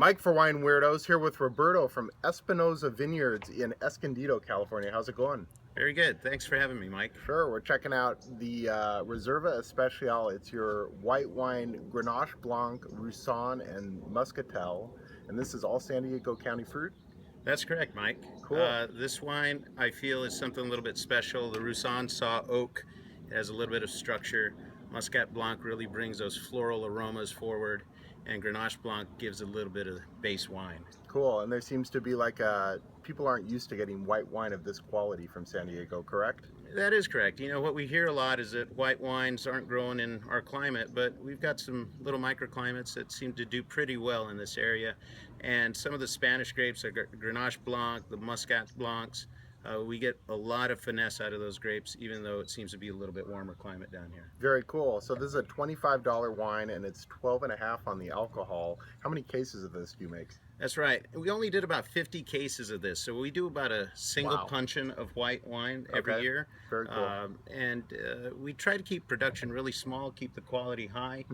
Mike for Wine Weirdos here with Roberto from Espinosa Vineyards in Escondido, California. How's it going? Very good. Thanks for having me, Mike. Sure, we're checking out the Reserva Especial. It's your white wine Grenache Blanc, Roussanne, and Muscatel. And this is all San Diego County fruit? That's correct, Mike. Cool. This wine, I feel, is something a little bit special. The Roussanne saw oak. It has a little bit of structure. Muscat Blanc really brings those floral aromas forward, and Grenache Blanc gives a little bit of base wine. Cool, and there seems to be like people aren't used to getting white wine of this quality from San Diego, correct? That is correct. You know, what we hear a lot is that white wines aren't growing in our climate, but we've got some little microclimates that seem to do pretty well in this area. And some of the Spanish grapes, like Grenache Blanc, the Muscat Blancs, we get a lot of finesse out of those grapes, even though it seems to be a little bit warmer climate down here. Very cool. So this is a $25 wine and it's 12.5 on the alcohol. How many cases of this do you make? That's right. We only did about 50 cases of this, so we do about a single puncheon of white wine every year. Very cool. We try to keep production really small, keep the quality high,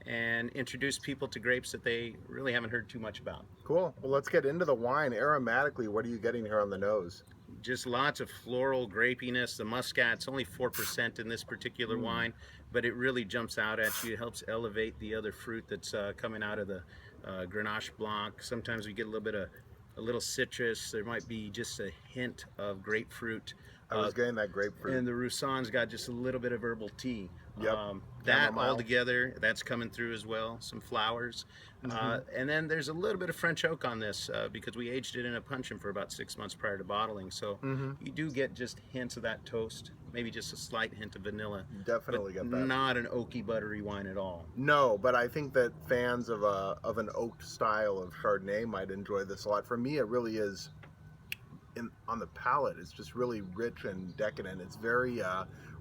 and introduce people to grapes that they really haven't heard too much about. Cool. Well, let's get into the wine. Aromatically, what are you getting here on the nose? Just lots of floral grapiness. The Muscat's only 4% in this particular wine, but it really jumps out at you. It helps elevate the other fruit that's coming out of the Grenache Blanc. Sometimes we get a little citrus. There might be just a hint of grapefruit. I was getting that grapefruit. And the Roussanne's got just a little bit of herbal tea. Yep. That all together, that's coming through as well. Some flowers. And then there's a little bit of French oak on this because we aged it in a puncheon for about 6 months prior to bottling. So you do get just hints of that toast, maybe just a slight hint of vanilla. Definitely get that. Not an oaky, buttery wine at all. No, but I think that fans of an oaked style of Chardonnay might enjoy this a lot. For me, it really is. On the palate, it's just really rich and decadent. It's very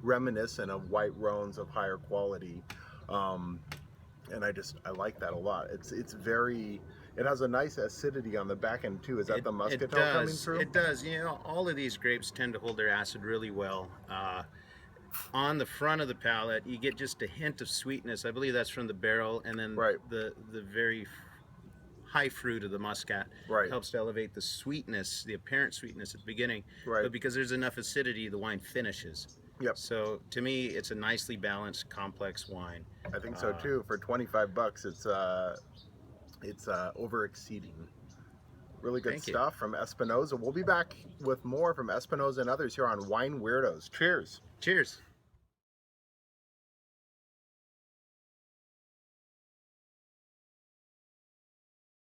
reminiscent of white Rhones of higher quality, and I like that a lot. It has a nice acidity on the back end too. Is that the muscatel coming through? It does. You know, all of these grapes tend to hold their acid really well. On the front of the palate, you get just a hint of sweetness. I believe that's from the barrel, and then the very high fruit of the Muscat helps to elevate the sweetness, the apparent sweetness at the beginning. But because there's enough acidity, the wine finishes. Yep. So to me, it's a nicely balanced, complex wine. I think so too. For 25 bucks, it's over exceeding. Really good stuff from Espinosa. We'll be back with more from Espinosa and others here on Wine Weirdos. Cheers. Cheers.